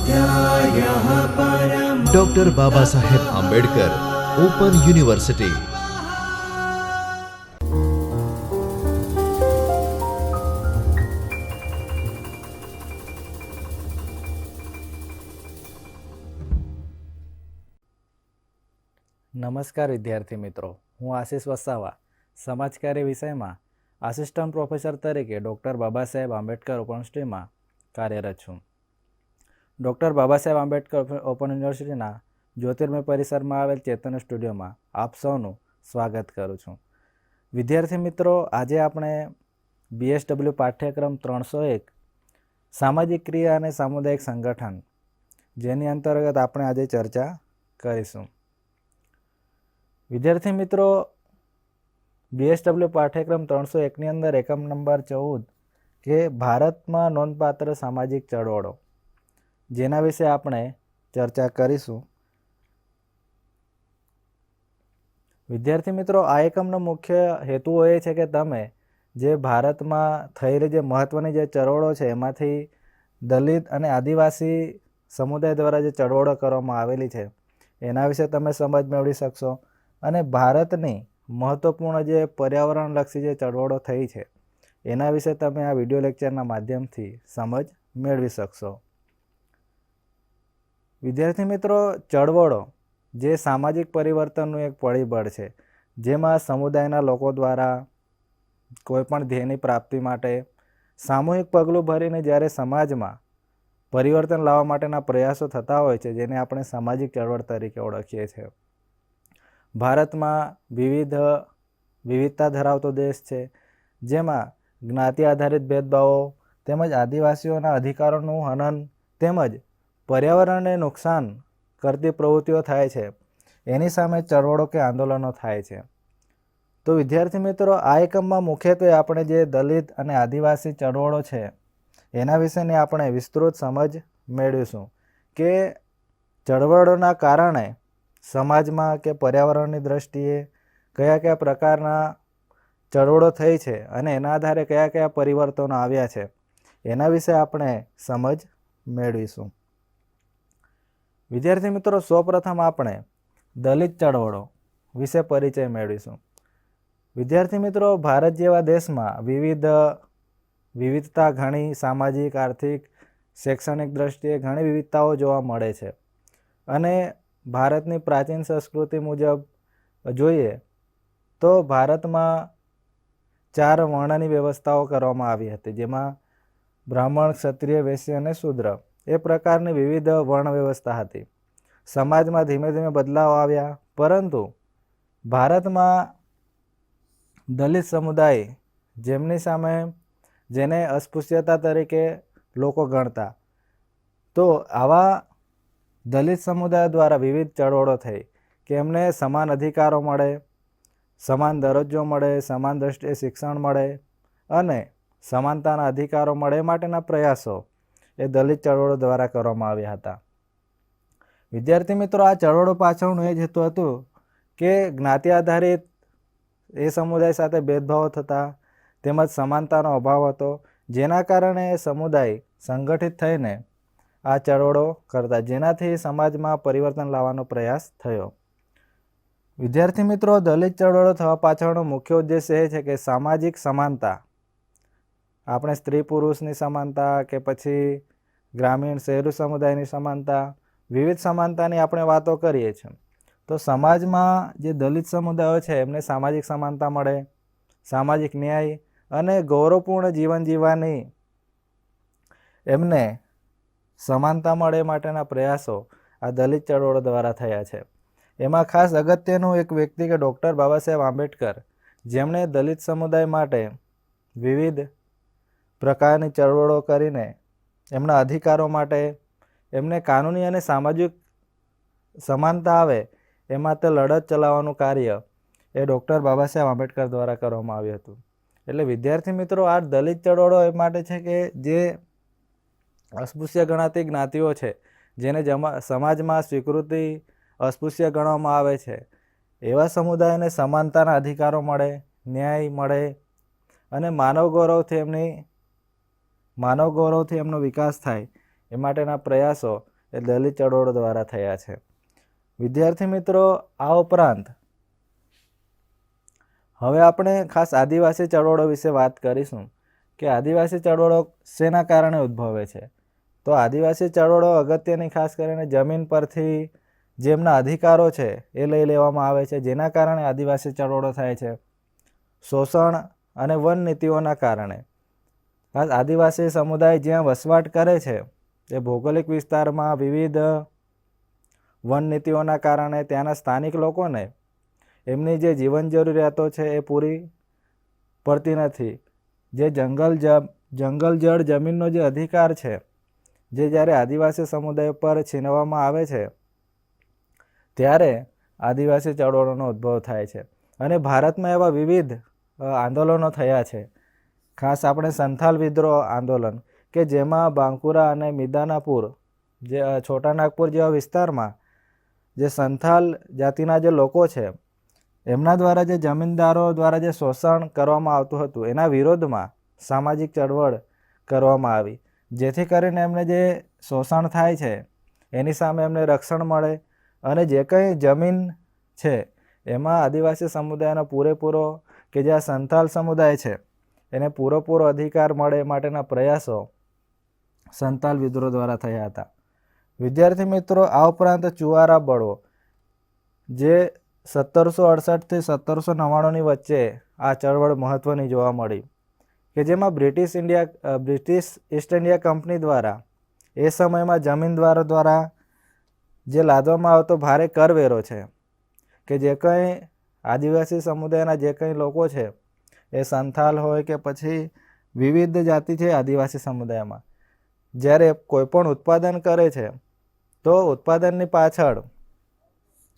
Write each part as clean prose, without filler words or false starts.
स्वाध्यायः परमः। Doctor Baba Saheb Ambedkar open university. નમસ્કાર વિદ્યાર્થી મિત્રો, હું આશિષ વસાવા સમાજકાર્ય વિષયમાં આસિસ્ટન્ટ પ્રોફેસર તરીકે ડૉક્ટર બાબા સાહેબ આંબેડકર ઓપન યુનિવર્સિટીમાં કાર્યરત છું. ડૉક્ટર બાબા સાહેબ આંબેડકર ઓપન યુનિવર્સિટીના જ્યોતિર્મય પરિસરમાં આવેલ ચેતન સ્ટુડિયોમાં આપ સૌનું સ્વાગત કરું છું. વિદ્યાર્થી મિત્રો, આજે આપણે BSW પાઠ્યક્રમ 301 સામાજિક ક્રિયા અને સામુદાયિક સંગઠન, જેની અંતર્ગત આપણે આજે ચર્ચા કરીશું. વિદ્યાર્થી મિત્રો, BSW પાઠ્યક્રમ 301ની અંદર એકમ નંબર 14 કે ભારતમાં નોંધપાત્ર સામાજિક ચળવળો, જેના વિશે આપણે ચર્ચા કરીશું. વિદ્યાર્થી મિત્રો, આ એકમનો મુખ્ય હેતુ એ છે કે તમે જે ભારતમાં થયેલી જે મહત્ત્વની જે ચળવળો છે એમાંથી દલિત અને આદિવાસી સમુદાય દ્વારા જે ચળવળો કરવામાં આવેલી છે એના વિશે તમે સમજ મેળવી શકશો, અને ભારતની મહત્ત્વપૂર્ણ જે પર્યાવરણલક્ષી જે ચળવળો થઈ છે એના વિશે તમે આ વિડીયો લેક્ચરના માધ્યમથી સમજ મેળવી શકશો. વિદ્યાર્થી મિત્રો, ચળવળો જે સામાજિક પરિવર્તનનું એક પરિબળ છે, જેમાં સમુદાયના લોકો દ્વારા કોઈપણ ધ્યેયની પ્રાપ્તિ માટે સામૂહિક પગલું ભરીને જ્યારે સમાજમાં પરિવર્તન લાવવા માટેના પ્રયાસો થતા હોય છે, જેને આપણે સામાજિક ચળવળ તરીકે ઓળખીએ છીએ. ભારતમાં વિવિધતા ધરાવતો દેશ છે, જેમાં જ્ઞાતિ આધારિત ભેદભાવો તેમજ આદિવાસીઓના અધિકારોનું હનન તેમજ પર્યાવરણને નુકસાન કરતી પ્રવૃત્તિઓ થાય છે. એની સામે ચળવળો કે આંદોલનો થાય છે. તો વિદ્યાર્થી મિત્રો, આ એકમમાં મુખ્યત્વે આપણે જે દલિત અને આદિવાસી ચળવળો છે એના વિશેની આપણે વિસ્તૃત સમજ મેળવીશું કે ચળવળોના કારણે સમાજમાં કે પર્યાવરણની દ્રષ્ટિએ કયા કયા પ્રકારના ચળવળો થઈ છે અને એના આધારે કયા કયા પરિવર્તનો આવ્યા છે એના વિશે આપણે સમજ મેળવીશું. વિદ્યાર્થી મિત્રો, સૌપ્રથમ આપણે દલિત ચળવળો વિશે પરિચય મેળવીશું. વિદ્યાર્થી મિત્રો, ભારત જેવા દેશમાં વિવિધતા ઘણી સામાજિક, આર્થિક, શૈક્ષણિક દ્રષ્ટિએ ઘણી વિવિધતાઓ જોવા મળે છે. અને ભારતની પ્રાચીન સંસ્કૃતિ મુજબ જોઈએ તો ભારતમાં 4 વર્ણની વ્યવસ્થાઓ કરવામાં આવી હતી, જેમાં બ્રાહ્મણ, ક્ષત્રિય, વૈશ્ય અને શૂદ્ર એ પ્રકારની વિવિધ વર્ણ વ્યવસ્થા હતી. સમાજમાં ધીમે ધીમે બદલાવ આવ્યા, પરંતુ ભારતમાં દલિત સમુદાય, જેમની સામે જેને અસ્પૃશ્યતા તરીકે લોકો ગણતા, તો આવા દલિત સમુદાય દ્વારા વિવિધ ચળવળો થઈ કે એમને સમાન અધિકારો મળે, સમાન દરજ્જો મળે, સમાન દ્રષ્ટિએ શિક્ષણ મળે અને સમાનતાના અધિકારો મળે માટેના પ્રયાસો એ દલિત ચળવળો દ્વારા કરવામાં આવ્યા હતા. વિદ્યાર્થી મિત્રો, આ ચળવળો પાછળનું એ જ હેતુ હતું કે જ્ઞાતિ આધારિત એ સમુદાય સાથે ભેદભાવ થતા તેમજ સમાનતાનો અભાવ હતો, જેના કારણે સમુદાય સંગઠિત થઈને આ ચળવળો કરતા, જેનાથી સમાજમાં પરિવર્તન લાવવાનો પ્રયાસ થયો. વિદ્યાર્થી મિત્રો, દલિત ચળવળો થવા પાછળનો મુખ્ય ઉદ્દેશ્ય એ છે કે સામાજિક સમાનતા, આપણે સ્ત્રી પુરુષની સમાનતા કે પછી ગ્રામીણ શહેરી સમુદાયની સમાનતા, વિવિધ સમાનતાની આપણે વાતો કરીએ છીએ. તો સમાજમાં જે દલિત સમુદાયો છે એમને સામાજિક સમાનતા મળે, સામાજિક ન્યાય અને ગૌરવપૂર્ણ જીવન જીવવાની એમને સમાનતા મળે માટેના પ્રયાસો આ દલિત ચળવળો દ્વારા થયા છે. એમાં ખાસ અગત્યનું એક વ્યક્તિ કે ડૉક્ટર બાબા સાહેબ આંબેડકર, જેમણે દલિત સમુદાય માટે વિવિધ પ્રકારની ચળવળો કરીને એમના અધિકારો માટે, એમને કાનૂની અને સામાજિક સમાનતા આવે એ માટે લડત ચલાવવાનું કાર્ય એ ડૉક્ટર બાબા સાહેબ આંબેડકર દ્વારા કરવામાં આવ્યું હતું. એટલે વિદ્યાર્થી મિત્રો, આ દલિત ચળવળો એ માટે છે કે જે અસ્પૃશ્ય ગણાતી જ્ઞાતિઓ છે, જેને સમાજમાં સ્વીકૃતિ અસ્પૃશ્ય ગણવામાં આવે છે, એવા સમુદાયોને સમાનતાના અધિકારો મળે, ન્યાય મળે અને માનવ ગૌરવથી એમનો વિકાસ થાય એ માટેના પ્રયાસો એ દલિત ચળવળો દ્વારા થયા છે. વિદ્યાર્થી મિત્રો, આ ઉપરાંત હવે આપણે ખાસ આદિવાસી ચળવળો વિશે વાત કરીશું કે આદિવાસી ચળવળો શેના કારણે ઉદ્ભવે છે. તો આદિવાસી ચળવળો અગત્યની ખાસ કરીને જમીન પરથી જેમના અધિકારો છે એ લઈ લેવામાં આવે છે, જેના કારણે આદિવાસી ચળવળો થાય છે. શોષણ અને વન નીતિઓના કારણે ખાસ આદિવાસી સમુદાય જ્યાં વસવાટ કરે છે તે ભૌગોલિક વિસ્તારમાં વિવિધ વન નીતિઓના કારણે ત્યાંના સ્થાનિક લોકોને એમની જે જીવન જરૂરિયાતો છે એ પૂરી પડતી નથી. જે જંગલ જળ જમીનનો જે અધિકાર છે, જે જ્યારે આદિવાસી સમુદાય પર છીનવવામાં આવે છે ત્યારે આદિવાસી ચળવળોનો ઉદ્ભવ થાય છે. અને ભારતમાં એવા વિવિધ આંદોલનો થયા છે. ખાસ આપણે સંથાલ વિદ્રોહ આંદોલન કે જેમાં બાંકુરા અને મિદાનાપુર જે છોટાનાગપુર જેવા વિસ્તારમાં જે સંથાલ જાતિના જે લોકો છે એમના દ્વારા જે જમીનદારો દ્વારા જે શોષણ કરવામાં આવતું હતું એના વિરોધમાં સામાજિક ચળવળ કરવામાં આવી, જેથી કરીને એમને જે શોષણ થાય છે એની સામે એમને રક્ષણ મળે અને જે કંઈ જમીન છે એમાં આદિવાસી સમુદાયનો પૂરેપૂરો કે જે આ સંથાલ સમુદાય છે એને પૂરેપૂરો અધિકાર મળે માટેના પ્રયાસો સંથાલ વિદ્રોહ દ્વારા થયા હતા. વિદ્યાર્થી મિત્રો, આ ઉપરાંત ચુવારા બળવો જે 1768 થી 1799ની વચ્ચે આ ચળવળ મહત્વની જોવા મળી કે જેમાં બ્રિટિશ ઈસ્ટ ઇન્ડિયા કંપની દ્વારા એ સમયમાં જમીનદારો દ્વારા જે લાદવામાં આવતો ભારે કરવેરો છે કે જે કંઈ આદિવાસી સમુદાયના જે કંઈ લોકો છે એ સંથાલ હોય કે પછી વિવિધ જાતિ છે આદિવાસી સમુદાયમાં, જ્યારે કોઈ પણ ઉત્પાદન કરે છે તો ઉત્પાદનની પાછળ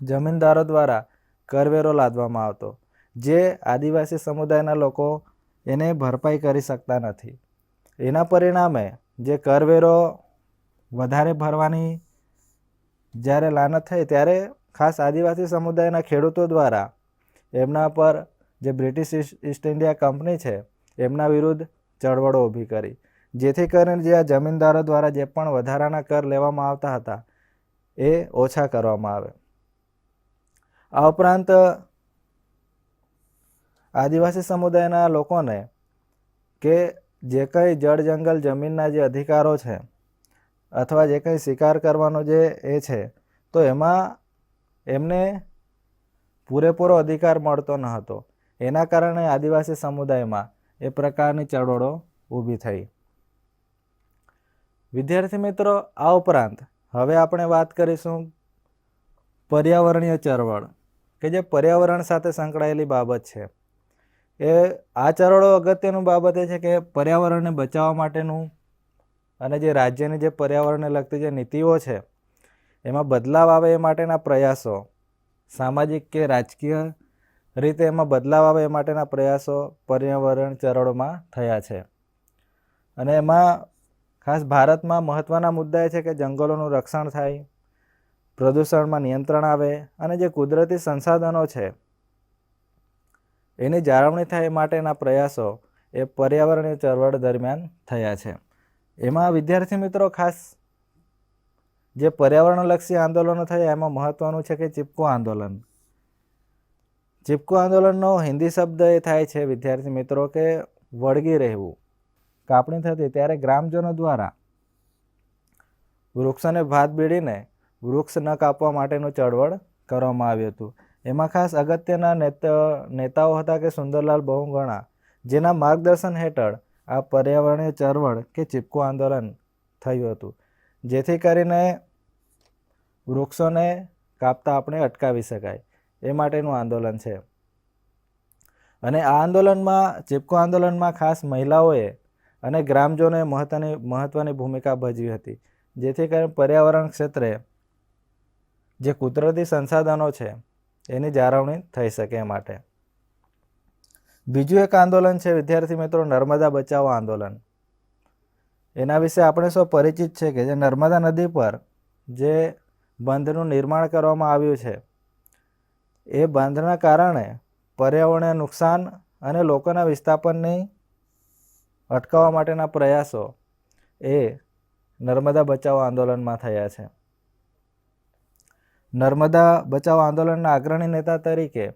જમીનદારો દ્વારા કરવેરો લાદવામાં આવતો, જે આદિવાસી સમુદાયના લોકો એને ભરપાઈ કરી શકતા નથી. એના પરિણામે જે કરવેરો વધારે ભરવાની જ્યારે લાનત થઈ ત્યારે ખાસ આદિવાસી સમુદાયના ખેડૂતો દ્વારા એમના પર જે બ્રિટિશ ઈસ્ટ ઇન્ડિયા કંપની છે એમના વિરુદ્ધ ચળવળો ઊભી કરી, જેથી કરીને જે આ જમીનદારો દ્વારા જે પણ વધારાના કર લેવામાં આવતા હતા એ ઓછા કરવામાં આવે. આ ઉપરાંત આદિવાસી સમુદાયના લોકોને કે જે કંઈ જળ જંગલ જમીનના જે અધિકારો છે અથવા જે કંઈ શિકાર કરવાનો જે એ છે તો એમાં એમને પૂરેપૂરો અધિકાર મળતો ન હતો. એના કારણે આદિવાસી સમુદાયમાં એ પ્રકારની ચળવળો ઊભી થઈ. વિદ્યાર્થી મિત્રો, આ ઉપરાંત હવે આપણે વાત કરીશું પર્યાવરણીય ચળવળ કે જે પર્યાવરણ સાથે સંકળાયેલી બાબત છે. આ ચળવળો અગત્યનું બાબત એ છે કે પર્યાવરણને બચાવવા માટેનું અને જે રાજ્યની જે પર્યાવરણને લગતી જે નીતિઓ છે એમાં બદલાવ આવે એ માટેના પ્રયાસો, સામાજિક કે રાજકીય રીતે એમાં બદલાવ આવે એ માટેના પ્રયાસો પર્યાવરણ ચળવળમાં થયા છે. અને એમાં ખાસ ભારતમાં મહત્ત્વના મુદ્દા એ છે કે જંગલોનું રક્ષણ થાય, પ્રદૂષણમાં નિયંત્રણ આવે અને જે કુદરતી સંસાધનો છે એની જાળવણી થાય માટેના પ્રયાસો એ પર્યાવરણીય ચળવળ દરમિયાન થયા છે. એમાં વિદ્યાર્થી મિત્રો ખાસ જે પર્યાવરણલક્ષી આંદોલનો થયા એમાં મહત્ત્વનું છે કે ચીપકો આંદોલન. ચીપકો આંદોલનનો હિન્દી શબ્દ એ થાય છે વિદ્યાર્થી મિત્રો કે વળગી રહેવું. કાપણી થતી ત્યારે ગ્રામજનો દ્વારા વૃક્ષોને ભાત બીડીને વૃક્ષ ન કાપવા માટેનું ચળવળ કરવામાં આવ્યું હતું. એમાં ખાસ અગત્યના નેતાઓ હતા કે સુંદરલાલ બહુગુણા, જેના માર્ગદર્શન હેઠળ આ પર્યાવરણીય ચળવળ કે ચીપકો આંદોલન થયું હતું, જેથી કરીને વૃક્ષોને કાપતા આપણે અટકાવી શકાય એ માટેનું આંદોલન છે. અને આ આંદોલનમાં ચીપકો આંદોલનમાં ખાસ મહિલાઓએ અને ગ્રામજનોએ મહત્ત્વની ભૂમિકા ભજવી હતી, જેથી કરીને પર્યાવરણ ક્ષેત્રે જે કુદરતી સંસાધનો છે એની જાળવણી થઈ શકે એ માટે. બીજું એક આંદોલન છે વિદ્યાર્થી મિત્રો નર્મદા બચાવો આંદોલન. એના વિશે આપણે સૌ પરિચિત છે કે જે નર્મદા નદી પર જે બંધનું નિર્માણ કરવામાં આવ્યું છે એ બંધના કારણે પર્યાવરણને નુકસાન અને લોકોના વિસ્થાપનની અટકાવવા માટેના પ્રયાસો એ નર્મદા બચાવો આંદોલનમાં થયા છે. નર્મદા બચાવ આંદોલનના અગ્રણી નેતા તરીકે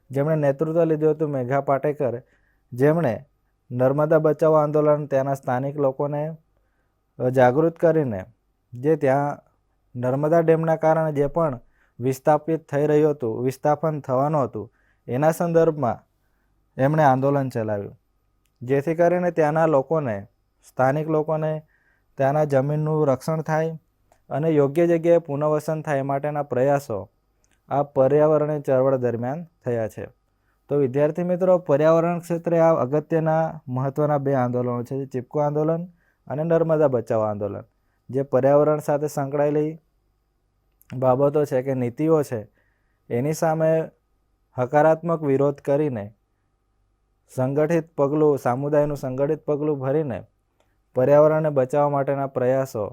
જેમણે નેતૃત્વ લીધું હતું મેઘા પાટેકર, જેમણે નર્મદા બચાવ આંદોલન ત્યાંના સ્થાનિક લોકોને જાગૃત કરીને જે ત્યાં નર્મદા ડેમના કારણે જે પણ વિસ્થાપિત થઈ રહ્યું હતું, વિસ્થાપન થવાનું હતું, એના સંદર્ભમાં એમણે આંદોલન ચલાવ્યું, જેથી કરીને ત્યાંના લોકોને, સ્થાનિક લોકોને ત્યાંના જમીનનું રક્ષણ થાય અને યોગ્ય જગ્યાએ પુનઃવસન થાય એ માટેના પ્રયાસો આ પર્યાવરણીય ચળવળ દરમિયાન થયા છે. તો વિદ્યાર્થી મિત્રો, પર્યાવરણ ક્ષેત્રે આ અગત્યના મહત્ત્વના બે આંદોલનો છે, ચીપકો આંદોલન અને નર્મદા બચાવ આંદોલન, જે પર્યાવરણ સાથે સંકળાયેલી બાબતો છે કે નીતિઓ છે એની સામે હકારાત્મક વિરોધ કરીને સંગઠિત પગલું, સમુદાયનું સંગઠિત પગલું ભરીને પર્યાવરણને બચાવવા માટેના પ્રયાસો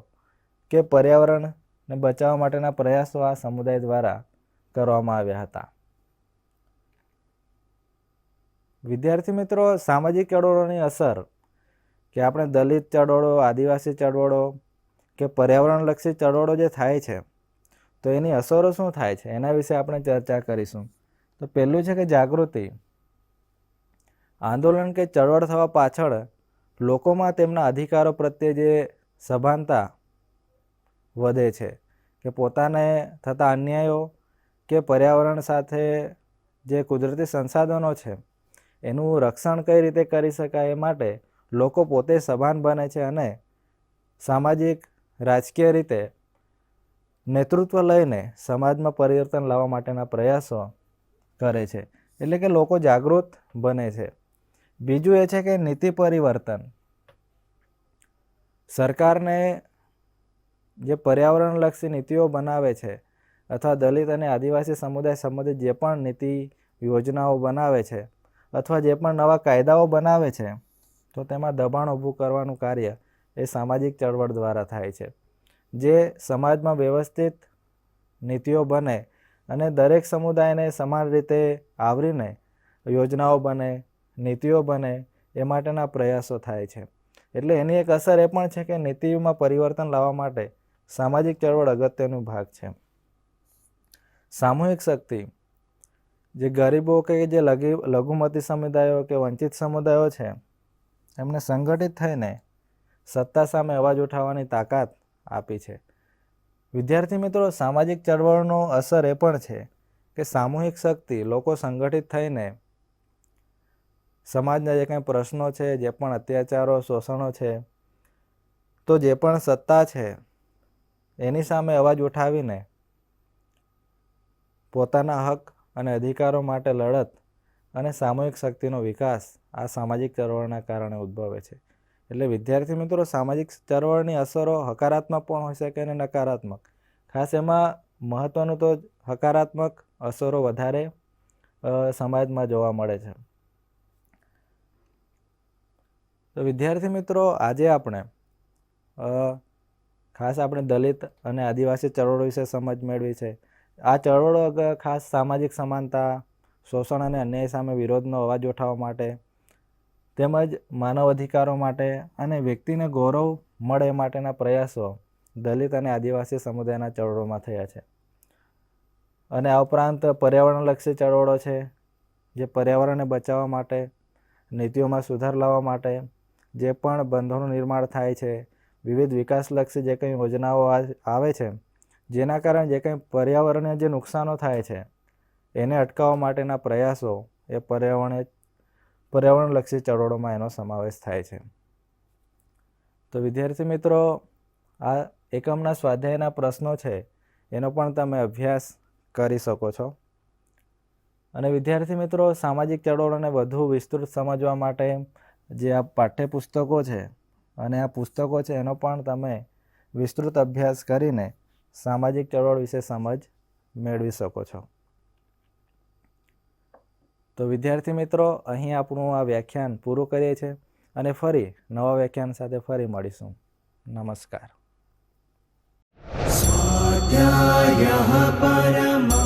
કે પર્યાવરણને બચાવવા માટેના પ્રયાસો આ સમુદાય દ્વારા કરવામાં આવ્યા હતા. વિદ્યાર્થી મિત્રો, સામાજિક ચળવળોની અસર કે આપણે દલિત ચળવળો, આદિવાસી ચળવળો કે પર્યાવરણલક્ષી ચળવળો જે થાય છે તો એની અસરો શું થાય છે એના વિશે આપણે ચર્ચા કરીશું. તો પહેલું છે કે જાગૃતિ. આંદોલન કે ચળવળ થવા પાછળ લોકોમાં તેમના અધિકારો પ્રત્યે જે સભાનતા વધે છે કે પોતાને થતા અન્યાયો કે પર્યાવરણ સાથે જે કુદરતી સંસાધનો છે એનું રક્ષણ કઈ રીતે કરી શકાય એ માટે લોકો પોતે સભાન બને છે અને સામાજિક, રાજકીય રીતે નેતૃત્વ લઈને સમાજમાં પરિવર્તન લાવવા માટેના પ્રયાસો કરે છે, એટલે કે લોકો જાગૃત બને છે. બીજું એ છે કે નીતિ પરિવર્તન. સરકારને જે પર્યાવરણલક્ષી નીતિઓ બનાવે છે અથવા દલિત અને આદિવાસી સમુદાય સંબંધિત જે પણ નીતિ યોજનાઓ બનાવે છે અથવા જે પણ નવા કાયદાઓ બનાવે છે તો તેમાં દબાણ ઊભું કરવાનું કાર્ય એ સામાજિક ચળવળ દ્વારા થાય છે. જે સમાજમાં વ્યવસ્થિત નીતિઓ બને અને દરેક સમુદાયને સમાન રીતે આવરીને યોજનાઓ બને, નીતિઓ બને એ માટેના પ્રયાસો થાય છે. એટલે એની એક અસર એ પણ છે કે નીતિમાં પરિવર્તન લાવવા માટે સામાજિક ચળવળ અગત્યનો ભાગ છે. સામૂહિક શક્તિ. જે ગરીબો કે જે લઘુમતી સમુદાયો કે વંચિત સમુદાયો છે એમને સંગઠિત થઈને સત્તા સામે અવાજ ઉઠાવવાની તાકાત આપી છે. વિદ્યાર્થી મિત્રો, સામાજિક ચળવળનો અસર એ પણ છે કે સામૂહિક શક્તિ, લોકો સંગઠિત થઈને સમાજના જે કંઈ પ્રશ્નો છે, જે પણ અત્યાચારો, શોષણો છે, તો જે પણ સત્તા છે એની સામે અવાજ ઉઠાવીને પોતાના હક અને અધિકારો માટે લડત અને સામૂહિક શક્તિનો વિકાસ આ સામાજિક ચળવળના કારણે ઉદ્ભવે છે. એટલે વિદ્યાર્થી મિત્રો, સામાજિક ચળવળની અસરો હકારાત્મક પણ હોઈ શકે અને નકારાત્મક. ખાસ એમાં મહત્ત્વનું તો હકારાત્મક અસરો વધારે સમાજમાં જોવા મળે છે. તો વિદ્યાર્થી મિત્રો, આજે આપણે ખાસ આપણે દલિત અને આદિવાસી ચળવળો વિશે સમજ મેળવી છે. આ ચળવળો ખાસ સામાજિક સમાનતા, શોષણ અને અન્યાય સામે વિરોધનો અવાજ ઉઠાવવા માટે તેમજ માનવ અધિકારો માટે અને વ્યક્તિને ગૌરવ મળે માટેના પ્રયાસો દલિત અને આદિવાસી સમુદાયના ચળવળોમાં થયા છે. અને આ ઉપરાંત પર્યાવરણલક્ષી ચળવળો છે, જે પર્યાવરણને બચાવવા માટે, નીતિઓમાં સુધાર લાવવા માટે જે પણ બંધોનું નિર્માણ થાય છે, વિવિધ વિકાસલક્ષી જે કંઈ યોજનાઓ આવે છે, જેના કારણે જે કંઈ પર્યાવરણને જે નુકસાનો થાય છે એને અટકાવવા માટેના પ્રયાસો એ પર્યાવરણલક્ષી ચળવળોમાં એનો સમાવેશ થાય છે. તો વિદ્યાર્થી મિત્રો, આ એકમના સ્વાધ્યાયના પ્રશ્નો છે એનો પણ તમે અભ્યાસ કરી શકો છો. અને વિદ્યાર્થી મિત્રો, સામાજિક ચળવળોને વધુ વિસ્તૃત સમજવા માટે જે આ પાઠ્યપુસ્તકો છે અને આ પુસ્તકો છે એનો પણ તમે વિસ્તૃત અભ્યાસ કરીને સામાજિક ચળવળ વિશે સમજ મેળવી શકો છો. તો વિદ્યાર્થી મિત્રો, અહીં આપણું આ વ્યાખ્યાન પૂરું કરીએ છીએ અને ફરી નવા વ્યાખ્યાન સાથે ફરી મળીશું. નમસ્કાર. સ્વાધ્યાયઃ પરમઃ